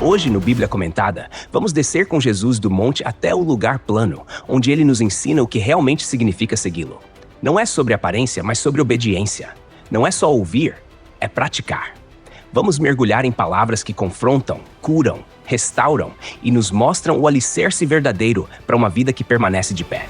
Hoje, no Bíblia Comentada, vamos descer com Jesus do monte até o lugar plano, onde ele nos ensina o que realmente significa segui-lo. Não é sobre aparência, mas sobre obediência. Não é só ouvir, é praticar. Vamos mergulhar em palavras que confrontam, curam, restauram e nos mostram o alicerce verdadeiro para uma vida que permanece de pé.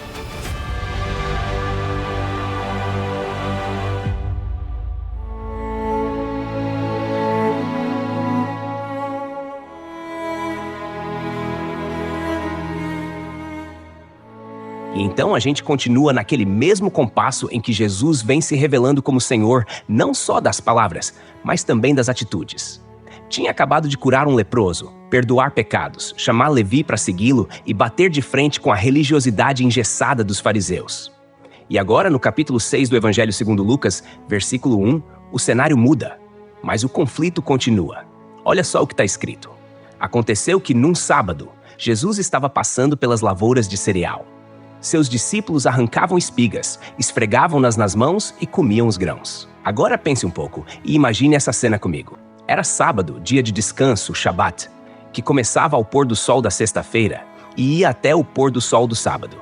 E então a gente continua naquele mesmo compasso em que Jesus vem se revelando como Senhor, não só das palavras, mas também das atitudes. Tinha acabado de curar um leproso, perdoar pecados, chamar Levi para segui-lo e bater de frente com a religiosidade engessada dos fariseus. E agora, no capítulo 6 do Evangelho segundo Lucas, versículo 1, o cenário muda, mas o conflito continua. Olha só o que está escrito. Aconteceu que, num sábado, Jesus estava passando pelas lavouras de cereal. Seus discípulos arrancavam espigas, esfregavam-nas nas mãos e comiam os grãos. Agora pense um pouco e imagine essa cena comigo. Era sábado, dia de descanso, Shabat, que começava ao pôr do sol da sexta-feira e ia até o pôr do sol do sábado.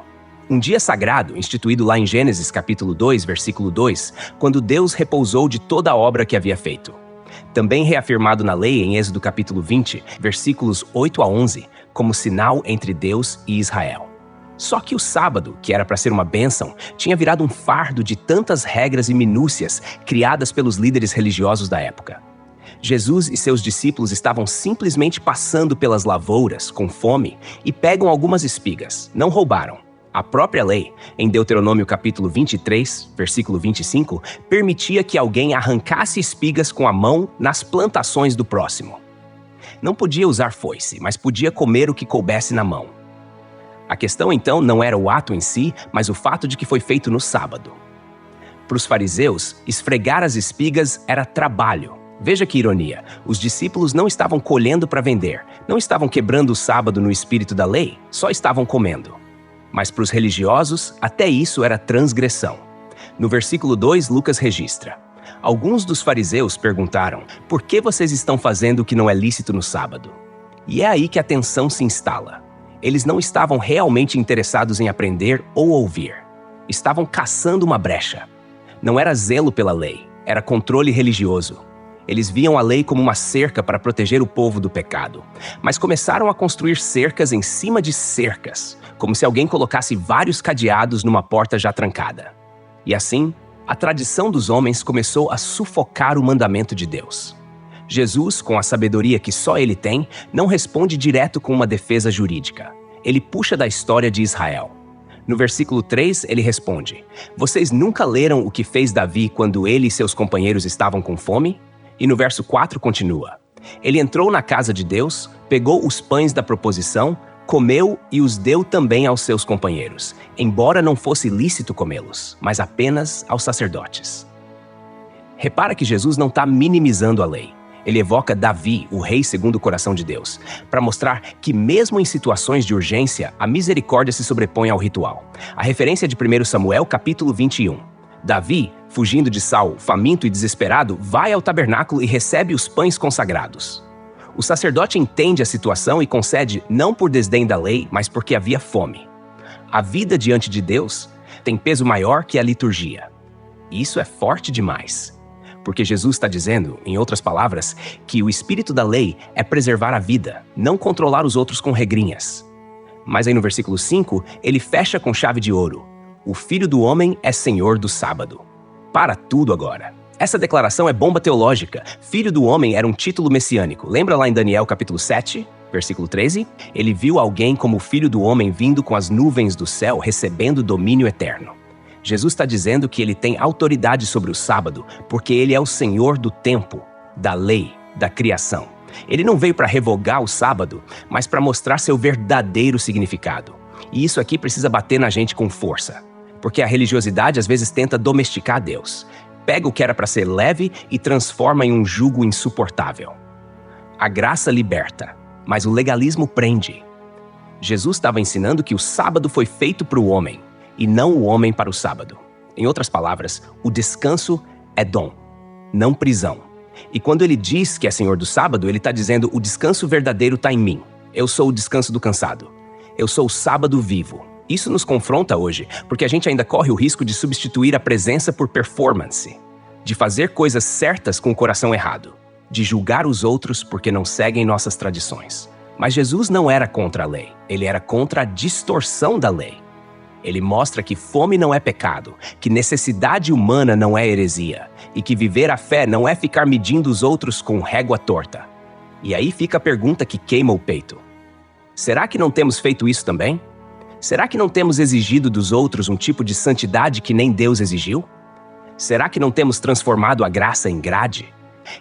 Um dia sagrado, instituído lá em Gênesis capítulo 2, versículo 2, quando Deus repousou de toda a obra que havia feito. Também reafirmado na lei em Êxodo capítulo 20, versículos 8 a 11, como sinal entre Deus e Israel. Só que o sábado, que era para ser uma bênção, tinha virado um fardo de tantas regras e minúcias criadas pelos líderes religiosos da época. Jesus e seus discípulos estavam simplesmente passando pelas lavouras, com fome, e pegam algumas espigas. Não roubaram. A própria lei, em Deuteronômio capítulo 23, versículo 25, permitia que alguém arrancasse espigas com a mão nas plantações do próximo. Não podia usar foice, mas podia comer o que coubesse na mão. A questão, então, não era o ato em si, mas o fato de que foi feito no sábado. Para os fariseus, esfregar as espigas era trabalho. Veja que ironia, os discípulos não estavam colhendo para vender, não estavam quebrando o sábado no espírito da lei, só estavam comendo. Mas para os religiosos, até isso era transgressão. No versículo 2, Lucas registra: alguns dos fariseus perguntaram, por que vocês estão fazendo o que não é lícito no sábado? E é aí que a tensão se instala. Eles não estavam realmente interessados em aprender ou ouvir. Estavam caçando uma brecha. Não era zelo pela lei, era controle religioso. Eles viam a lei como uma cerca para proteger o povo do pecado. Mas começaram a construir cercas em cima de cercas, como se alguém colocasse vários cadeados numa porta já trancada. E assim, a tradição dos homens começou a sufocar o mandamento de Deus. Jesus, com a sabedoria que só ele tem, não responde direto com uma defesa jurídica. Ele puxa da história de Israel. No versículo 3, ele responde: vocês nunca leram o que fez Davi quando ele e seus companheiros estavam com fome? E no verso 4 continua: ele entrou na casa de Deus, pegou os pães da proposição, comeu e os deu também aos seus companheiros, embora não fosse lícito comê-los, mas apenas aos sacerdotes. Repara que Jesus não está minimizando a lei. Ele evoca Davi, o rei segundo o coração de Deus, para mostrar que mesmo em situações de urgência, a misericórdia se sobrepõe ao ritual. A referência de 1 Samuel, capítulo 21. Davi, fugindo de Saul, faminto e desesperado, vai ao tabernáculo e recebe os pães consagrados. O sacerdote entende a situação e concede não por desdém da lei, mas porque havia fome. A vida diante de Deus tem peso maior que a liturgia. E isso é forte demais. Porque Jesus está dizendo, em outras palavras, que o espírito da lei é preservar a vida, não controlar os outros com regrinhas. Mas aí no versículo 5, ele fecha com chave de ouro: o Filho do Homem é Senhor do sábado. Para tudo agora. Essa declaração é bomba teológica. Filho do Homem era um título messiânico. Lembra lá em Daniel capítulo 7, versículo 13? Ele viu alguém como o Filho do Homem vindo com as nuvens do céu, recebendo domínio eterno. Jesus está dizendo que ele tem autoridade sobre o sábado, porque ele é o Senhor do tempo, da lei, da criação. Ele não veio para revogar o sábado, mas para mostrar seu verdadeiro significado. E isso aqui precisa bater na gente com força, porque a religiosidade às vezes tenta domesticar Deus. Pega o que era para ser leve e transforma em um jugo insuportável. A graça liberta, mas o legalismo prende. Jesus estava ensinando que o sábado foi feito para o homem, e não o homem para o sábado. Em outras palavras, o descanso é dom, não prisão. E quando ele diz que é Senhor do sábado, ele está dizendo: o descanso verdadeiro está em mim. Eu sou o descanso do cansado. Eu sou o sábado vivo. Isso nos confronta hoje, porque a gente ainda corre o risco de substituir a presença por performance, de fazer coisas certas com o coração errado, de julgar os outros porque não seguem nossas tradições. Mas Jesus não era contra a lei, ele era contra a distorção da lei. Ele mostra que fome não é pecado, que necessidade humana não é heresia, e que viver a fé não é ficar medindo os outros com régua torta. E aí fica a pergunta que queima o peito. Será que não temos feito isso também? Será que não temos exigido dos outros um tipo de santidade que nem Deus exigiu? Será que não temos transformado a graça em grade?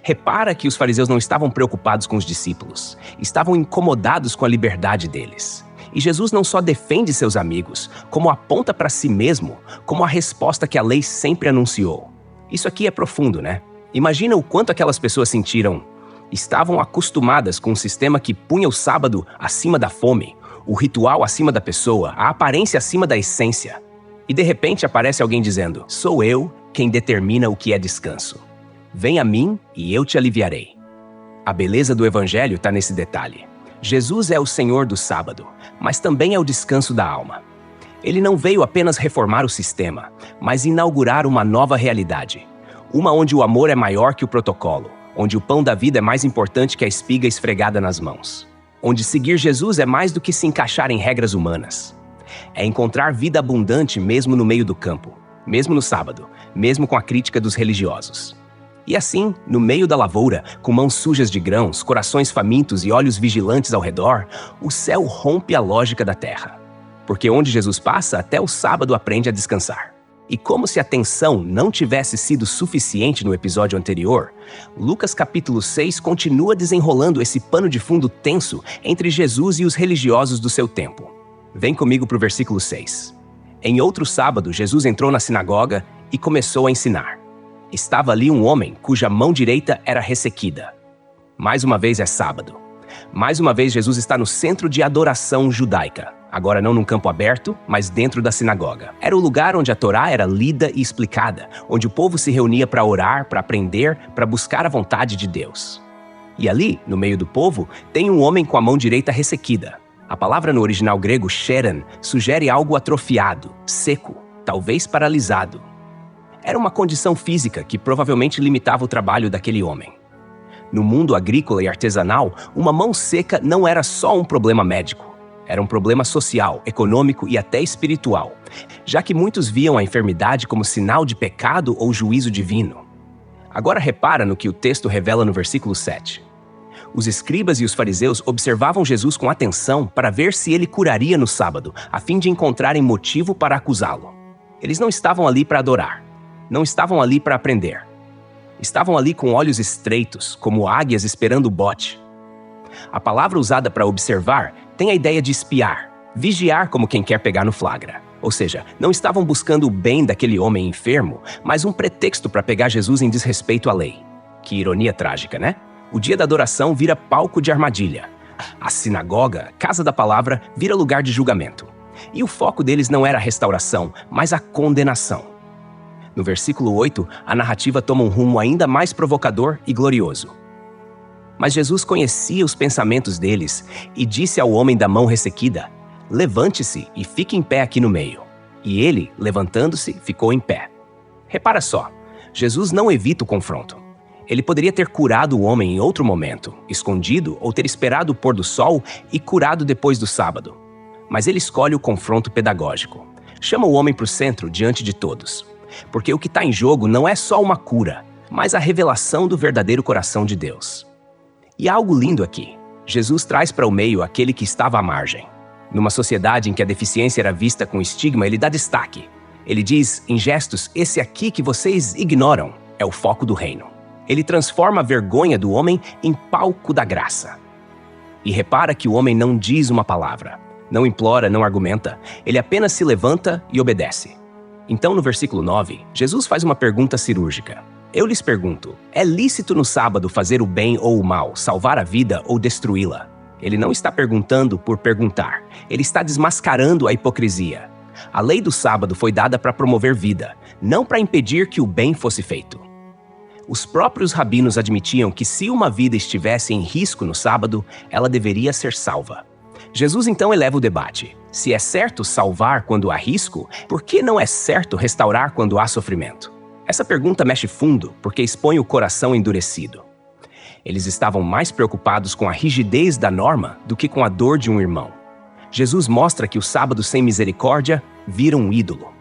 Repara que os fariseus não estavam preocupados com os discípulos, estavam incomodados com a liberdade deles. E Jesus não só defende seus amigos, como aponta para si mesmo como a resposta que a lei sempre anunciou. Isso aqui é profundo, né? Imagina o quanto aquelas pessoas sentiram. Estavam acostumadas com um sistema que punha o sábado acima da fome, o ritual acima da pessoa, a aparência acima da essência. E de repente aparece alguém dizendo: sou eu quem determina o que é descanso. Vem a mim e eu te aliviarei. A beleza do evangelho está nesse detalhe. Jesus é o Senhor do sábado, mas também é o descanso da alma. Ele não veio apenas reformar o sistema, mas inaugurar uma nova realidade. Uma onde o amor é maior que o protocolo, onde o pão da vida é mais importante que a espiga esfregada nas mãos. Onde seguir Jesus é mais do que se encaixar em regras humanas. É encontrar vida abundante mesmo no meio do campo, mesmo no sábado, mesmo com a crítica dos religiosos. E assim, no meio da lavoura, com mãos sujas de grãos, corações famintos e olhos vigilantes ao redor, o céu rompe a lógica da terra. Porque onde Jesus passa, até o sábado aprende a descansar. E como se a tensão não tivesse sido suficiente no episódio anterior, Lucas capítulo 6 continua desenrolando esse pano de fundo tenso entre Jesus e os religiosos do seu tempo. Vem comigo para o versículo 6. Em outro sábado, Jesus entrou na sinagoga e começou a ensinar. Estava ali um homem cuja mão direita era ressequida. Mais uma vez é sábado. Mais uma vez Jesus está no centro de adoração judaica. Agora não num campo aberto, mas dentro da sinagoga. Era o lugar onde a Torá era lida e explicada, onde o povo se reunia para orar, para aprender, para buscar a vontade de Deus. E ali, no meio do povo, tem um homem com a mão direita ressequida. A palavra no original grego, sheran, sugere algo atrofiado, seco, talvez paralisado. Era uma condição física que provavelmente limitava o trabalho daquele homem. No mundo agrícola e artesanal, uma mão seca não era só um problema médico. Era um problema social, econômico e até espiritual, já que muitos viam a enfermidade como sinal de pecado ou juízo divino. Agora repara no que o texto revela no versículo 7. Os escribas e os fariseus observavam Jesus com atenção para ver se ele curaria no sábado, a fim de encontrarem motivo para acusá-lo. Eles não estavam ali para adorar. Não estavam ali para aprender. Estavam ali com olhos estreitos, como águias esperando o bote. A palavra usada para observar tem a ideia de espiar, vigiar como quem quer pegar no flagra. Ou seja, não estavam buscando o bem daquele homem enfermo, mas um pretexto para pegar Jesus em desrespeito à lei. Que ironia trágica, né? O dia da adoração vira palco de armadilha. A sinagoga, casa da palavra, vira lugar de julgamento. E o foco deles não era a restauração, mas a condenação. No versículo 8, a narrativa toma um rumo ainda mais provocador e glorioso. Mas Jesus conhecia os pensamentos deles e disse ao homem da mão ressequida: levante-se e fique em pé aqui no meio. E ele, levantando-se, ficou em pé. Repara só, Jesus não evita o confronto. Ele poderia ter curado o homem em outro momento, escondido ou ter esperado o pôr do sol e curado depois do sábado. Mas ele escolhe o confronto pedagógico. Chama o homem para o centro diante de todos. Porque o que está em jogo não é só uma cura, mas a revelação do verdadeiro coração de Deus. E há algo lindo aqui. Jesus traz para o meio aquele que estava à margem. Numa sociedade em que a deficiência era vista com estigma, ele dá destaque. Ele diz, em gestos, esse aqui que vocês ignoram é o foco do reino. Ele transforma a vergonha do homem em palco da graça. E repara que o homem não diz uma palavra, não implora, não argumenta. Ele apenas se levanta e obedece. Então, no versículo 9, Jesus faz uma pergunta cirúrgica. Eu lhes pergunto, é lícito no sábado fazer o bem ou o mal, salvar a vida ou destruí-la? Ele não está perguntando por perguntar. Ele está desmascarando a hipocrisia. A lei do sábado foi dada para promover vida, não para impedir que o bem fosse feito. Os próprios rabinos admitiam que se uma vida estivesse em risco no sábado, ela deveria ser salva. Jesus então eleva o debate. Se é certo salvar quando há risco, por que não é certo restaurar quando há sofrimento? Essa pergunta mexe fundo porque expõe o coração endurecido. Eles estavam mais preocupados com a rigidez da norma do que com a dor de um irmão. Jesus mostra que o sábado sem misericórdia vira um ídolo,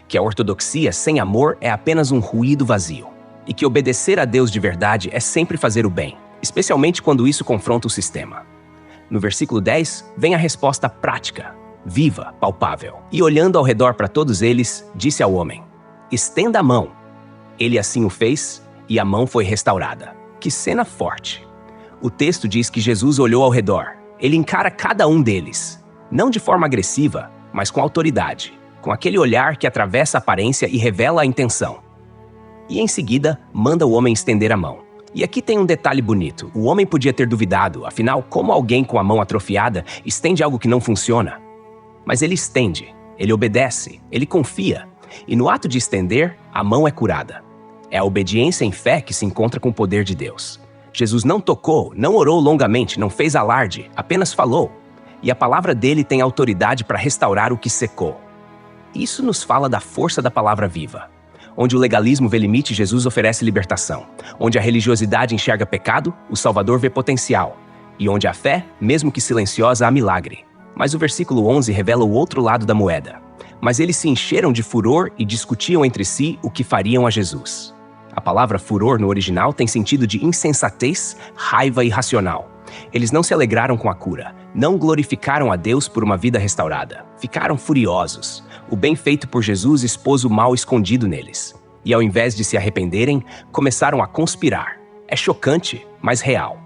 que a ortodoxia sem amor é apenas um ruído vazio, e que obedecer a Deus de verdade é sempre fazer o bem, especialmente quando isso confronta o sistema. No versículo 10, vem a resposta prática, viva, palpável. E olhando ao redor para todos eles, disse ao homem: estenda a mão. Ele assim o fez, e a mão foi restaurada. Que cena forte! O texto diz que Jesus olhou ao redor. Ele encara cada um deles, não de forma agressiva, mas com autoridade, com aquele olhar que atravessa a aparência e revela a intenção. E em seguida, manda o homem estender a mão. E aqui tem um detalhe bonito. O homem podia ter duvidado, afinal, como alguém com a mão atrofiada estende algo que não funciona? Mas ele estende, ele obedece, ele confia. E no ato de estender, a mão é curada. É a obediência em fé que se encontra com o poder de Deus. Jesus não tocou, não orou longamente, não fez alarde, apenas falou. E a palavra dele tem autoridade para restaurar o que secou. Isso nos fala da força da palavra viva. Onde o legalismo vê limite, Jesus oferece libertação. Onde a religiosidade enxerga pecado, o Salvador vê potencial. E onde a fé, mesmo que silenciosa, há milagre. Mas o versículo 11 revela o outro lado da moeda. Mas eles se encheram de furor e discutiam entre si o que fariam a Jesus. A palavra furor no original tem sentido de insensatez, raiva irracional. Eles não se alegraram com a cura, não glorificaram a Deus por uma vida restaurada. Ficaram furiosos. O bem feito por Jesus expôs o mal escondido neles. E ao invés de se arrependerem, começaram a conspirar. É chocante, mas real.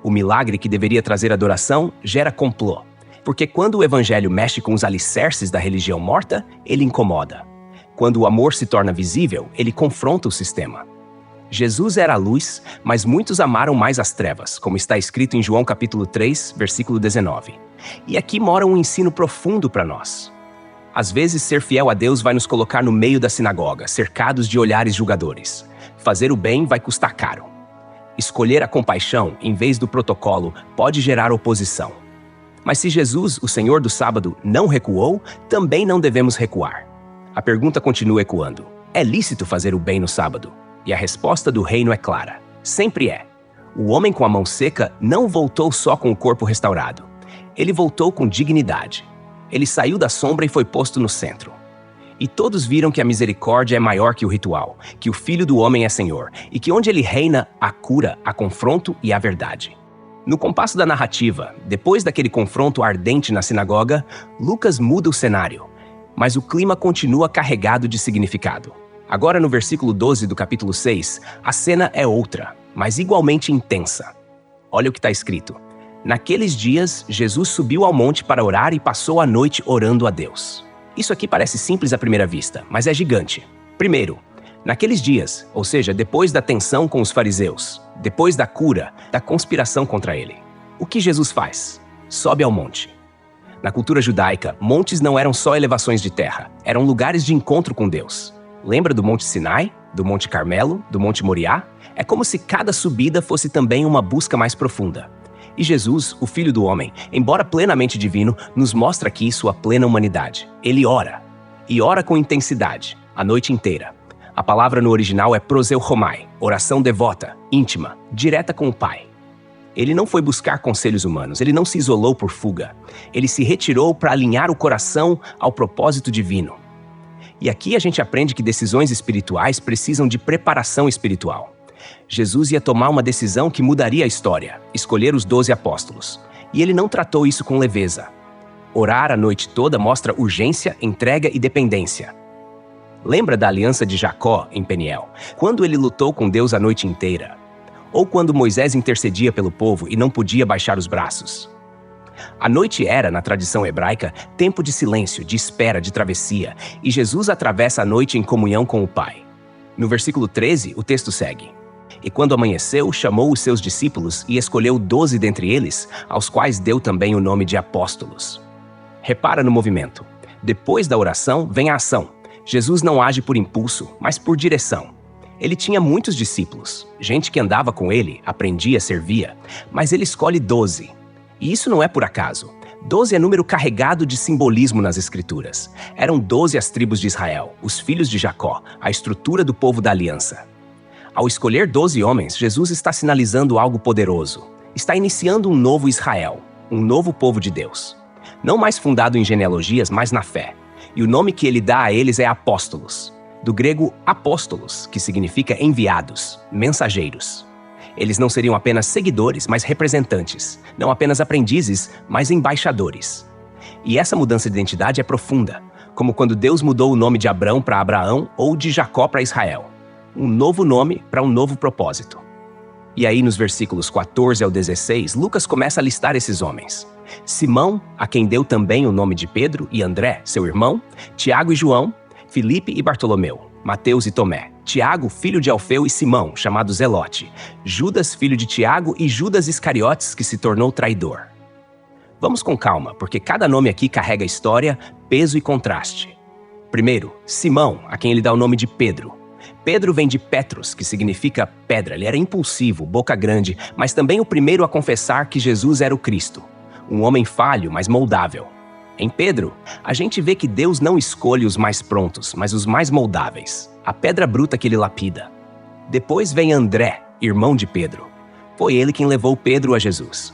O milagre que deveria trazer adoração gera complô. Porque quando o evangelho mexe com os alicerces da religião morta, ele incomoda. Quando o amor se torna visível, ele confronta o sistema. Jesus era a luz, mas muitos amaram mais as trevas, como está escrito em João capítulo 3, versículo 19. E aqui mora um ensino profundo para nós. Às vezes, ser fiel a Deus vai nos colocar no meio da sinagoga, cercados de olhares julgadores. Fazer o bem vai custar caro. Escolher a compaixão, em vez do protocolo, pode gerar oposição. Mas se Jesus, o Senhor do sábado, não recuou, também não devemos recuar. A pergunta continua ecoando. É lícito fazer o bem no sábado? E a resposta do reino é clara. Sempre é. O homem com a mão seca não voltou só com o corpo restaurado. Ele voltou com dignidade. Ele saiu da sombra e foi posto no centro. E todos viram que a misericórdia é maior que o ritual, que o Filho do Homem é Senhor, e que onde ele reina, há cura, há confronto e há verdade. No compasso da narrativa, depois daquele confronto ardente na sinagoga, Lucas muda o cenário, mas o clima continua carregado de significado. Agora no versículo 12 do capítulo 6, a cena é outra, mas igualmente intensa. Olha o que está escrito. Naqueles dias, Jesus subiu ao monte para orar e passou a noite orando a Deus. Isso aqui parece simples à primeira vista, mas é gigante. Primeiro, naqueles dias, ou seja, depois da tensão com os fariseus, depois da cura, da conspiração contra ele, o que Jesus faz? Sobe ao monte. Na cultura judaica, montes não eram só elevações de terra, eram lugares de encontro com Deus. Lembra do Monte Sinai, do Monte Carmelo, do Monte Moriá? É como se cada subida fosse também uma busca mais profunda. E Jesus, o Filho do Homem, embora plenamente divino, nos mostra aqui sua plena humanidade. Ele ora. E ora com intensidade, a noite inteira. A palavra no original é proseuchomai, oração devota, íntima, direta com o Pai. Ele não foi buscar conselhos humanos, ele não se isolou por fuga. Ele se retirou para alinhar o coração ao propósito divino. E aqui a gente aprende que decisões espirituais precisam de preparação espiritual. Jesus ia tomar uma decisão que mudaria a história, escolher os 12 apóstolos. E ele não tratou isso com leveza. Orar a noite toda mostra urgência, entrega e dependência. Lembra da aliança de Jacó em Peniel, quando ele lutou com Deus a noite inteira? Ou quando Moisés intercedia pelo povo e não podia baixar os braços? A noite era, na tradição hebraica, tempo de silêncio, de espera, de travessia, e Jesus atravessa a noite em comunhão com o Pai. No versículo 13, o texto segue. E quando amanheceu, chamou os seus discípulos e escolheu 12 dentre eles, aos quais deu também o nome de apóstolos. Repara no movimento. Depois da oração, vem a ação. Jesus não age por impulso, mas por direção. Ele tinha muitos discípulos, gente que andava com ele, aprendia, servia, mas ele escolhe 12. E isso não é por acaso. 12 é número carregado de simbolismo nas Escrituras. Eram 12 as tribos de Israel, os filhos de Jacó, a estrutura do povo da aliança. Ao escolher 12 homens, Jesus está sinalizando algo poderoso. Está iniciando um novo Israel, um novo povo de Deus. Não mais fundado em genealogias, mas na fé. E o nome que ele dá a eles é apóstolos, do grego apóstolos, que significa enviados, mensageiros. Eles não seriam apenas seguidores, mas representantes. Não apenas aprendizes, mas embaixadores. E essa mudança de identidade é profunda, como quando Deus mudou o nome de Abrão para Abraão ou de Jacó para Israel. Um novo nome para um novo propósito. E aí, nos versículos 14 ao 16, Lucas começa a listar esses homens. Simão, a quem deu também o nome de Pedro e André, seu irmão, Tiago e João, Filipe e Bartolomeu, Mateus e Tomé, Tiago, filho de Alfeu e Simão, chamado Zelote, Judas, filho de Tiago e Judas Iscariotes, que se tornou traidor. Vamos com calma, porque cada nome aqui carrega história, peso e contraste. Primeiro, Simão, a quem ele dá o nome de Pedro. Pedro vem de Petros, que significa pedra. Ele era impulsivo, boca grande, mas também o primeiro a confessar que Jesus era o Cristo. Um homem falho, mas moldável. Em Pedro, a gente vê que Deus não escolhe os mais prontos, mas os mais moldáveis. A pedra bruta que ele lapida. Depois vem André, irmão de Pedro. Foi ele quem levou Pedro a Jesus.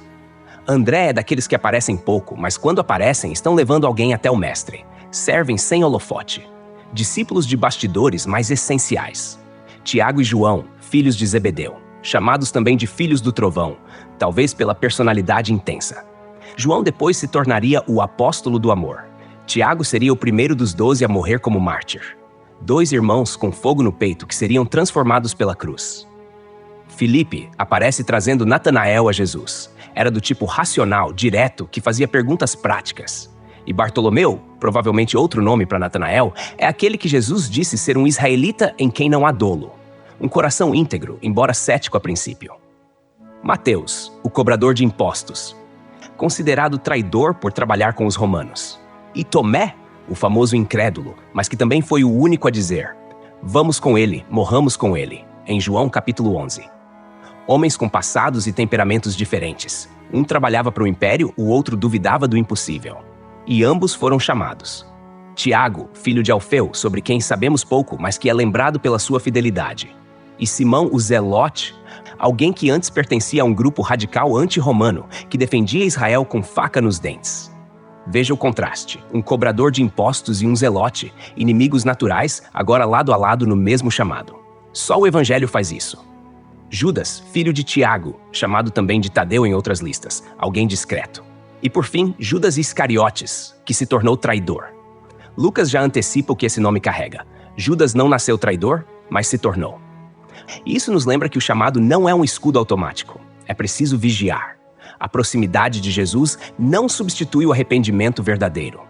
André é daqueles que aparecem pouco, mas quando aparecem, estão levando alguém até o mestre. Servem sem holofote. Discípulos de bastidores, mas essenciais. Tiago e João, filhos de Zebedeu, chamados também de filhos do trovão, talvez pela personalidade intensa. João depois se tornaria o apóstolo do amor. Tiago seria o primeiro dos 12 a morrer como mártir. 2 irmãos com fogo no peito que seriam transformados pela cruz. Filipe aparece trazendo Natanael a Jesus. Era do tipo racional, direto, que fazia perguntas práticas. E Bartolomeu, provavelmente outro nome para Natanael, é aquele que Jesus disse ser um israelita em quem não há dolo. Um coração íntegro, embora cético a princípio. Mateus, o cobrador de impostos, considerado traidor por trabalhar com os romanos. E Tomé, o famoso incrédulo, mas que também foi o único a dizer: "Vamos com ele, morramos com ele", em João capítulo 11. Homens com passados e temperamentos diferentes. Um trabalhava para o império, o outro duvidava do impossível. E ambos foram chamados. Tiago, filho de Alfeu, sobre quem sabemos pouco, mas que é lembrado pela sua fidelidade. E Simão, o Zelote, alguém que antes pertencia a um grupo radical anti-romano, que defendia Israel com faca nos dentes. Veja o contraste, um cobrador de impostos e um zelote, inimigos naturais, agora lado a lado no mesmo chamado. Só o Evangelho faz isso. Judas, filho de Tiago, chamado também de Tadeu em outras listas, alguém discreto. E por fim, Judas Iscariotes, que se tornou traidor. Lucas já antecipa o que esse nome carrega. Judas não nasceu traidor, mas se tornou. Isso nos lembra que o chamado não é um escudo automático. É preciso vigiar. A proximidade de Jesus não substitui o arrependimento verdadeiro.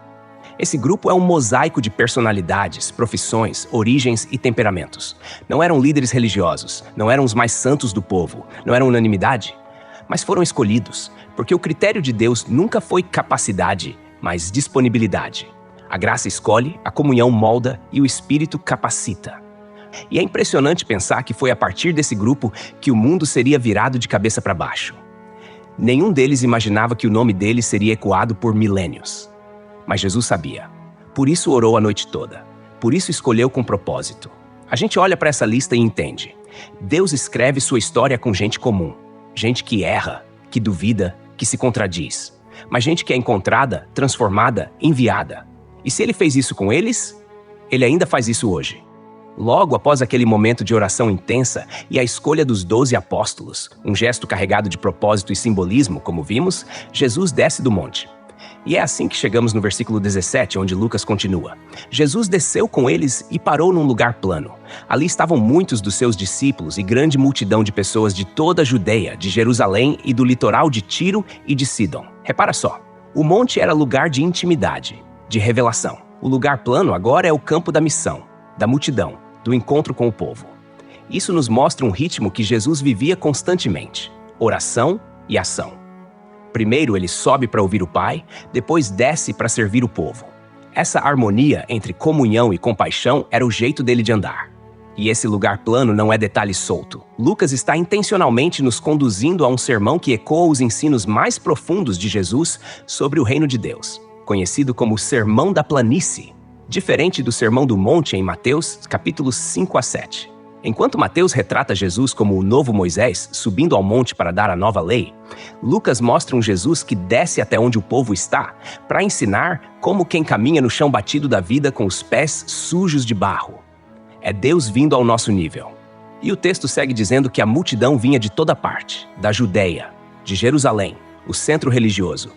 Esse grupo é um mosaico de personalidades, profissões, origens e temperamentos. Não eram líderes religiosos, não eram os mais santos do povo, não eram unanimidade, mas foram escolhidos, porque o critério de Deus nunca foi capacidade, mas disponibilidade. A graça escolhe, a comunhão molda e o Espírito capacita. E é impressionante pensar que foi a partir desse grupo que o mundo seria virado de cabeça para baixo. Nenhum deles imaginava que o nome deles seria ecoado por milênios. Mas Jesus sabia. Por isso orou a noite toda. Por isso escolheu com propósito. A gente olha para essa lista e entende. Deus escreve sua história com gente comum. Gente que erra, que duvida, que se contradiz. Mas gente que é encontrada, transformada, enviada. E se ele fez isso com eles, ele ainda faz isso hoje. Logo após aquele momento de oração intensa e a escolha dos 12 apóstolos, um gesto carregado de propósito e simbolismo, como vimos, Jesus desce do monte. E é assim que chegamos no versículo 17, onde Lucas continua. Jesus desceu com eles e parou num lugar plano. Ali estavam muitos dos seus discípulos e grande multidão de pessoas de toda a Judeia, de Jerusalém e do litoral de Tiro e de Sidom. Repara só, o monte era lugar de intimidade, de revelação. O lugar plano agora é o campo da missão, da multidão, do encontro com o povo. Isso nos mostra um ritmo que Jesus vivia constantemente: oração e ação. Primeiro ele sobe para ouvir o Pai, depois desce para servir o povo. Essa harmonia entre comunhão e compaixão era o jeito dele de andar. E esse lugar plano não é detalhe solto. Lucas está intencionalmente nos conduzindo a um sermão que ecoa os ensinos mais profundos de Jesus sobre o reino de Deus, conhecido como o Sermão da Planície, diferente do Sermão do Monte em Mateus, capítulos 5 a 7. Enquanto Mateus retrata Jesus como o novo Moisés subindo ao monte para dar a nova lei, Lucas mostra um Jesus que desce até onde o povo está para ensinar como quem caminha no chão batido da vida com os pés sujos de barro. É Deus vindo ao nosso nível. E o texto segue dizendo que a multidão vinha de toda parte, da Judéia, de Jerusalém, o centro religioso,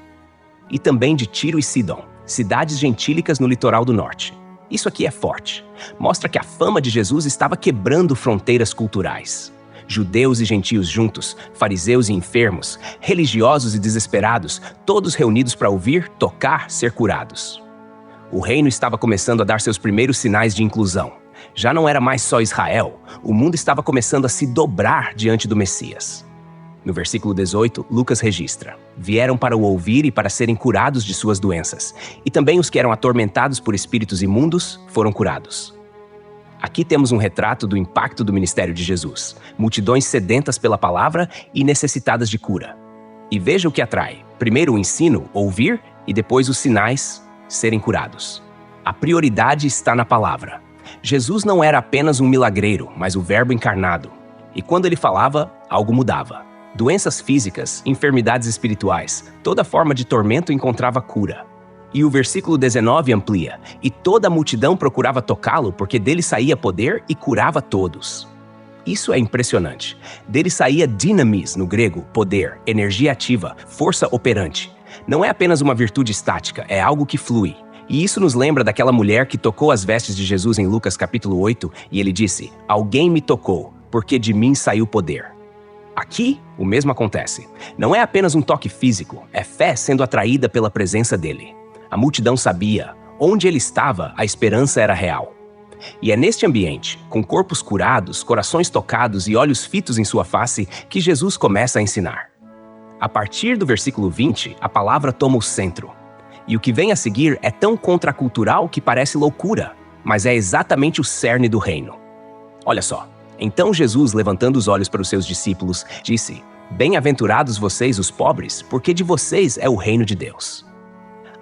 e também de Tiro e Sidom, cidades gentílicas no litoral do norte. Isso aqui é forte. Mostra que a fama de Jesus estava quebrando fronteiras culturais. Judeus e gentios juntos, fariseus e enfermos, religiosos e desesperados, todos reunidos para ouvir, tocar, ser curados. O reino estava começando a dar seus primeiros sinais de inclusão. Já não era mais só Israel, o mundo estava começando a se dobrar diante do Messias. No versículo 18, Lucas registra: vieram para o ouvir e para serem curados de suas doenças, e também os que eram atormentados por espíritos imundos foram curados. Aqui temos um retrato do impacto do ministério de Jesus, multidões sedentas pela palavra e necessitadas de cura. E veja o que atrai: primeiro o ensino, ouvir, e depois os sinais, serem curados. A prioridade está na palavra. Jesus não era apenas um milagreiro, mas o Verbo encarnado. E quando ele falava, algo mudava. Doenças físicas, enfermidades espirituais, toda forma de tormento encontrava cura. E o versículo 19 amplia: e toda a multidão procurava tocá-lo, porque dele saía poder e curava todos. Isso é impressionante. Dele saía dinamis, no grego, poder, energia ativa, força operante. Não é apenas uma virtude estática, é algo que flui. E isso nos lembra daquela mulher que tocou as vestes de Jesus em Lucas capítulo 8, e ele disse: alguém me tocou, porque de mim saiu poder. Aqui, o mesmo acontece. Não é apenas um toque físico, é fé sendo atraída pela presença dele. A multidão sabia, onde ele estava, a esperança era real. E é neste ambiente, com corpos curados, corações tocados e olhos fitos em sua face, que Jesus começa a ensinar. A partir do versículo 20, a palavra toma o centro. E o que vem a seguir é tão contracultural que parece loucura, mas é exatamente o cerne do reino. Olha só. Então Jesus, levantando os olhos para os seus discípulos, disse: bem-aventurados vocês, os pobres, porque de vocês é o reino de Deus.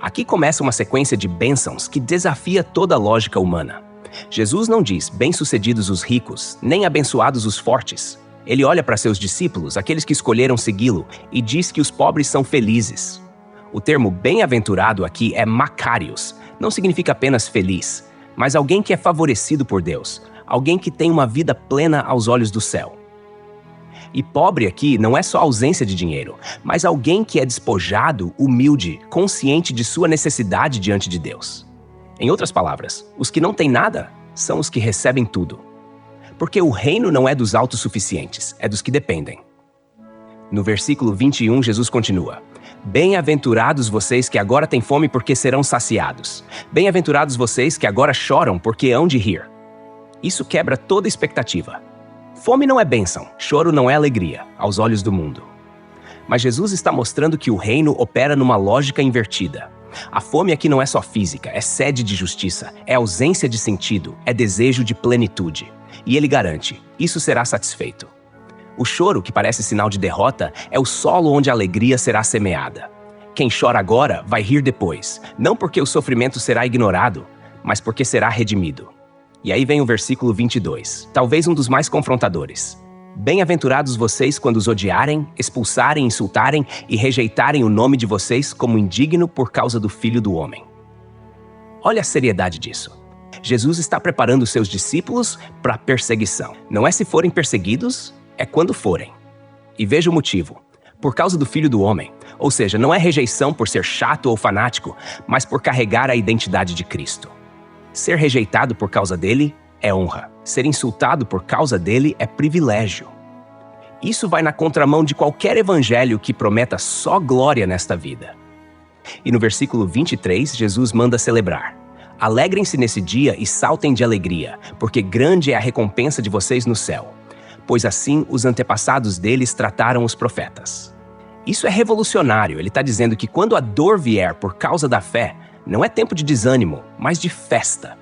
Aqui começa uma sequência de bênçãos que desafia toda a lógica humana. Jesus não diz bem-sucedidos os ricos, nem abençoados os fortes. Ele olha para seus discípulos, aqueles que escolheram segui-lo, e diz que os pobres são felizes. O termo bem-aventurado aqui é makarios, não significa apenas feliz, mas alguém que é favorecido por Deus, alguém que tem uma vida plena aos olhos do céu. E pobre aqui não é só ausência de dinheiro, mas alguém que é despojado, humilde, consciente de sua necessidade diante de Deus. Em outras palavras, os que não têm nada são os que recebem tudo. Porque o reino não é dos autossuficientes, é dos que dependem. No versículo 21, Jesus continua: bem-aventurados vocês que agora têm fome, porque serão saciados. Bem-aventurados vocês que agora choram, porque hão de rir. Isso quebra toda expectativa. Fome não é bênção, choro não é alegria, aos olhos do mundo. Mas Jesus está mostrando que o reino opera numa lógica invertida. A fome aqui não é só física, é sede de justiça, é ausência de sentido, é desejo de plenitude. E ele garante: isso será satisfeito. O choro, que parece sinal de derrota, é o solo onde a alegria será semeada. Quem chora agora vai rir depois, não porque o sofrimento será ignorado, mas porque será redimido. E aí vem o versículo 22, talvez um dos mais confrontadores. Bem-aventurados vocês quando os odiarem, expulsarem, insultarem e rejeitarem o nome de vocês como indigno por causa do Filho do Homem. Olha a seriedade disso. Jesus está preparando seus discípulos para a perseguição. Não é se forem perseguidos, é quando forem. E veja o motivo. Por causa do Filho do Homem. Ou seja, não é rejeição por ser chato ou fanático, mas por carregar a identidade de Cristo. Ser rejeitado por causa dele é honra. Ser insultado por causa dele é privilégio. Isso vai na contramão de qualquer evangelho que prometa só glória nesta vida. E no versículo 23, Jesus manda celebrar. Alegrem-se nesse dia e saltem de alegria, porque grande é a recompensa de vocês no céu. Pois assim os antepassados deles trataram os profetas. Isso é revolucionário. Ele está dizendo que quando a dor vier por causa da fé, não é tempo de desânimo, mas de festa.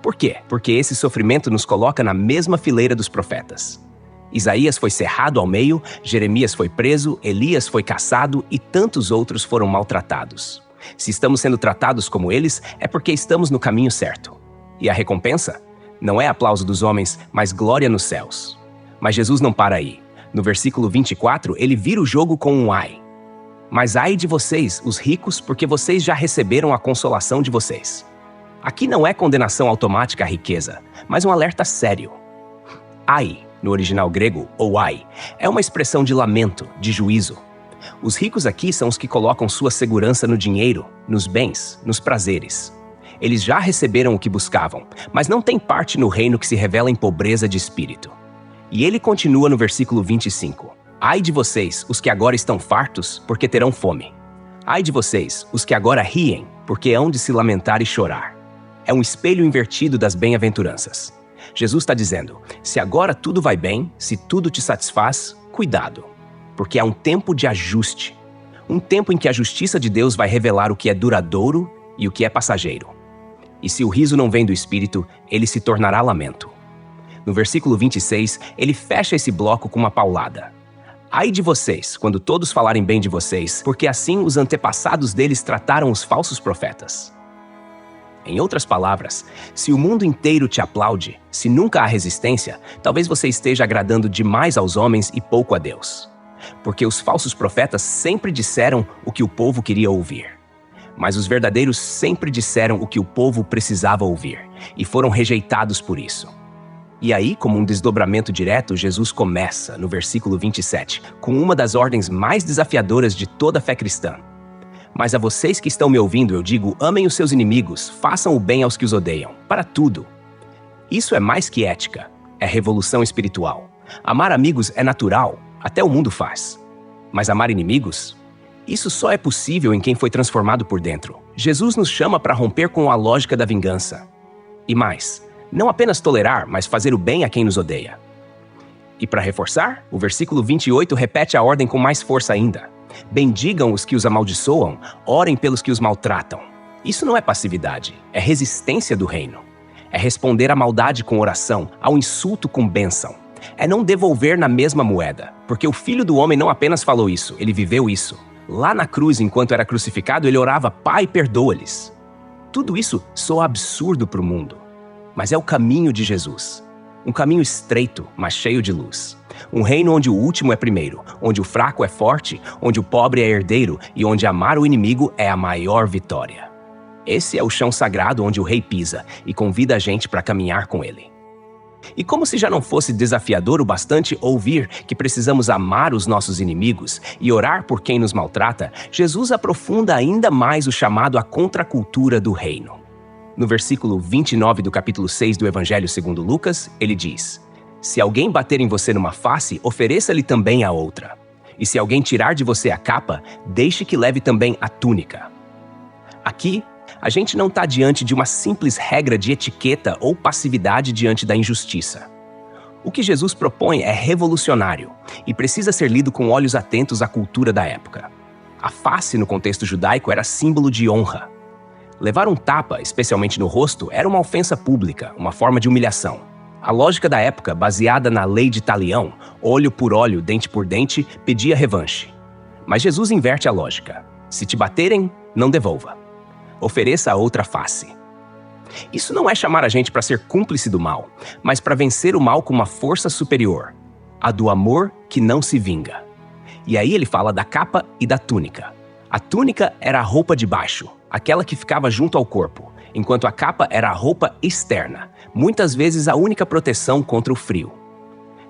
Por quê? Porque esse sofrimento nos coloca na mesma fileira dos profetas. Isaías foi cerrado ao meio, Jeremias foi preso, Elias foi caçado e tantos outros foram maltratados. Se estamos sendo tratados como eles, é porque estamos no caminho certo. E a recompensa? Não é aplauso dos homens, mas glória nos céus. Mas Jesus não para aí. No versículo 24, ele vira o jogo com um ai. Mas ai de vocês, os ricos, porque vocês já receberam a consolação de vocês. Aqui não é condenação automática à riqueza, mas um alerta sério. Ai, no original grego, ou ai, é uma expressão de lamento, de juízo. Os ricos aqui são os que colocam sua segurança no dinheiro, nos bens, nos prazeres. Eles já receberam o que buscavam, mas não têm parte no reino que se revela em pobreza de espírito. E ele continua no versículo 25. Ai de vocês, os que agora estão fartos, porque terão fome. Ai de vocês, os que agora riem, porque hão de se lamentar e chorar. É um espelho invertido das bem-aventuranças. Jesus está dizendo, se agora tudo vai bem, se tudo te satisfaz, cuidado. Porque há um tempo de ajuste. Um tempo em que a justiça de Deus vai revelar o que é duradouro e o que é passageiro. E se o riso não vem do Espírito, ele se tornará lamento. No versículo 26, ele fecha esse bloco com uma paulada. Ai de vocês, quando todos falarem bem de vocês, porque assim os antepassados deles trataram os falsos profetas. Em outras palavras, se o mundo inteiro te aplaude, se nunca há resistência, talvez você esteja agradando demais aos homens e pouco a Deus. Porque os falsos profetas sempre disseram o que o povo queria ouvir. Mas os verdadeiros sempre disseram o que o povo precisava ouvir, e foram rejeitados por isso. E aí, como um desdobramento direto, Jesus começa, no versículo 27, com uma das ordens mais desafiadoras de toda a fé cristã. Mas a vocês que estão me ouvindo, eu digo, amem os seus inimigos, façam o bem aos que os odeiam, para tudo. Isso é mais que ética, é revolução espiritual. Amar amigos é natural, até o mundo faz. Mas amar inimigos? Isso só é possível em quem foi transformado por dentro. Jesus nos chama para romper com a lógica da vingança. E mais, não apenas tolerar, mas fazer o bem a quem nos odeia. E para reforçar, o versículo 28 repete a ordem com mais força ainda. Bendigam os que os amaldiçoam, orem pelos que os maltratam. Isso não é passividade, é resistência do reino. É responder à maldade com oração, ao insulto com bênção. É não devolver na mesma moeda, porque o Filho do Homem não apenas falou isso, ele viveu isso. Lá na cruz, enquanto era crucificado, ele orava, Pai, perdoa-lhes. Tudo isso soa absurdo para o mundo, mas é o caminho de Jesus. Um caminho estreito, mas cheio de luz. Um reino onde o último é primeiro, onde o fraco é forte, onde o pobre é herdeiro e onde amar o inimigo é a maior vitória. Esse é o chão sagrado onde o rei pisa e convida a gente para caminhar com ele. E como se já não fosse desafiador o bastante ouvir que precisamos amar os nossos inimigos e orar por quem nos maltrata, Jesus aprofunda ainda mais o chamado à contracultura do reino. No versículo 29 do capítulo 6 do Evangelho segundo Lucas, ele diz: Se alguém bater em você numa face, ofereça-lhe também a outra. E se alguém tirar de você a capa, deixe que leve também a túnica. Aqui, a gente não está diante de uma simples regra de etiqueta ou passividade diante da injustiça. O que Jesus propõe é revolucionário e precisa ser lido com olhos atentos à cultura da época. A face, no contexto judaico, era símbolo de honra. Levar um tapa, especialmente no rosto, era uma ofensa pública, uma forma de humilhação. A lógica da época, baseada na lei de Talião, olho por olho, dente por dente, pedia revanche. Mas Jesus inverte a lógica. Se te baterem, não devolva. Ofereça a outra face. Isso não é chamar a gente para ser cúmplice do mal, mas para vencer o mal com uma força superior, a do amor que não se vinga. E aí ele fala da capa e da túnica. A túnica era a roupa de baixo, aquela que ficava junto ao corpo, enquanto a capa era a roupa externa, muitas vezes a única proteção contra o frio.